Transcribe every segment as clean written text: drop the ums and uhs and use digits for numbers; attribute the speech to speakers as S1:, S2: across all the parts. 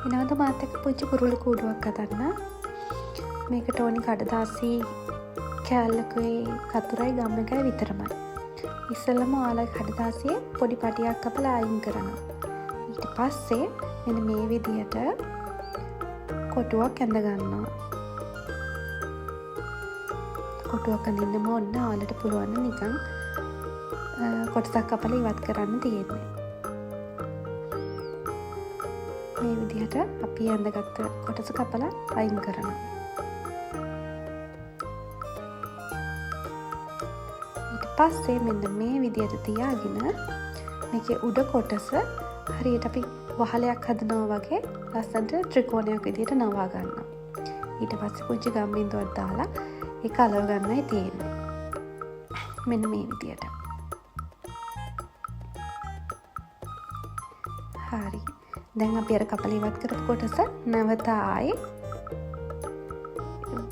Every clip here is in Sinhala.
S1: එනවද මාත් එක්ක පුංචි කුරුළු කූඩුවක් හදන්න. මේකට ඕනි කඩදාසි කෑල්ලකුයි කතුරයි ගම් එකයි විතරමයි. ඉස්සෙල්ලම ඔයාලා කඩදාසියේ පොඩි පටියක් කපලා අයින් කරනවා. ඊට පස්සේ මෙන්න මේ විදියට කොටුවක් ඇඳ ගන්නවා. කොටුවක් අඳින්නම ඕන ඔයාලට පුළුවන් නිකන් කොටසක් කපලා ඉවත් කරන්න තියෙන්නේ. මේ විදිහට අපි ඇඳගත්ත කොටස කපලා අයින් කරනවා. ඊට පස්සේ මෙන්න මේ විදිහට තියාගෙන මේකේ උඩ කොටස හරියට අපි වහලයක් හදනවා වගේ ලස්සනට ත්‍රිකෝණයක් විදිහට නවා ගන්නවා. ඊට පස්සේ පුංචි ගම් බින්දුවක් දාලා ඒක අලව ගන්නයි තියෙන්නේ. මෙන්න මේ විදිහට. හරි. දැන් අපි අර කපලා ඉවත් කරපු කොටස නැවත ආයේ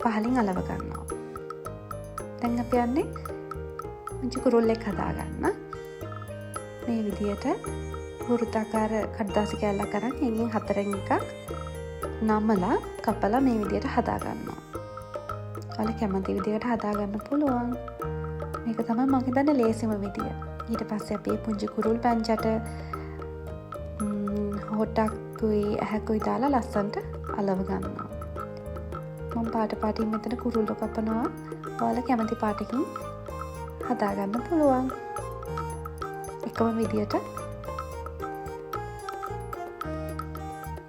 S1: පහලින් අලව ගන්නවා. දැන් අපි යන්නේ පුංචි කුරුල්ලෙක් හදාගන්න. මේ විදිහට වෘත්තාකාර කඩදාසි කෑල්ලක් අරන් එකින් හතරෙන් එකක් නමලා කපලා මේ විදිහට හදා ගන්නවා. ඔයාලා කැමති විදිහට හදා ගන්න පුළුවන්. මේක තමයි මම හිතන්නේ ලේසිම විදිය. ඊට පස්සේ අපි පුංචි කුරුල් පැංචට හොටක්කුයි ඇහැකුයි දාලා ලස්සනට අලව ගන්නවා. මම පාටින් මෙතන කුරුල්ල කපනවා. ඔයාලා කැමති පාටකින් හදා ගන්න පුළුවන්. එකම විදියට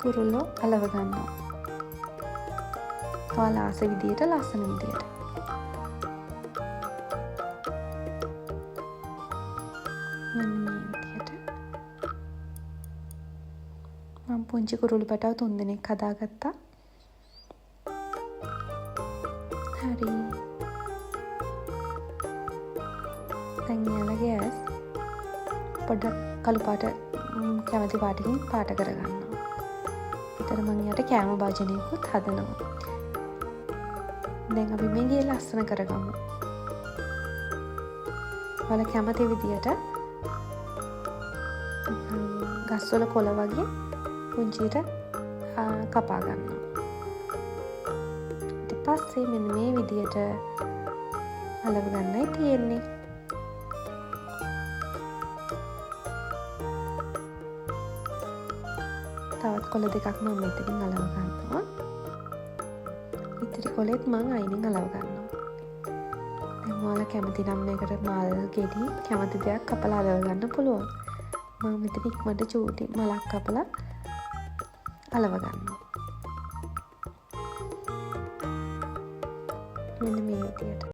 S1: කුරුල්ලෝ අලව ගන්නවා. ඔයාලා ආස විදියට ලස්සන විදියට. මෙන්න මේ විදියට. මම පුංචි කුරුළු පැටව 3 දෙනෙක් හදාගත්තා. හරි. දැන් යාළගේ ඇස් පොඩ්ඩක් කළු පාට කැමති පාටකින් පාට කරගන්නවා. ඊතර මම යට කෑම භාජනයකුත් හදනවා. දැන් අපි මේකේ ලස්සන කරගමු. ඔයාලා කැමති විදියට ගස්වල කොළ වගේ පුංචිට කපා ගන්නවා. ඊට පස්සේ මෙන්න මේ විදියට අලව ගන්නයි තියෙන්නේ. තවත් කොළ දෙකක් මම මෙතනින් අලව ගන්නවා. ඉතිරි කොළෙත් මම අයිනෙන් අලව ගන්නවා. දැන් ඔයාලා කැමති නම් මේකට මල් ගෙඩි කැමති දෙයක් කපලා අලව ගන්න පුළුවන්. මම මෙතන ඉක්මනට චූටි මලක් කපලා අලව ගන්නවා. මෙන්න මේ විදියට.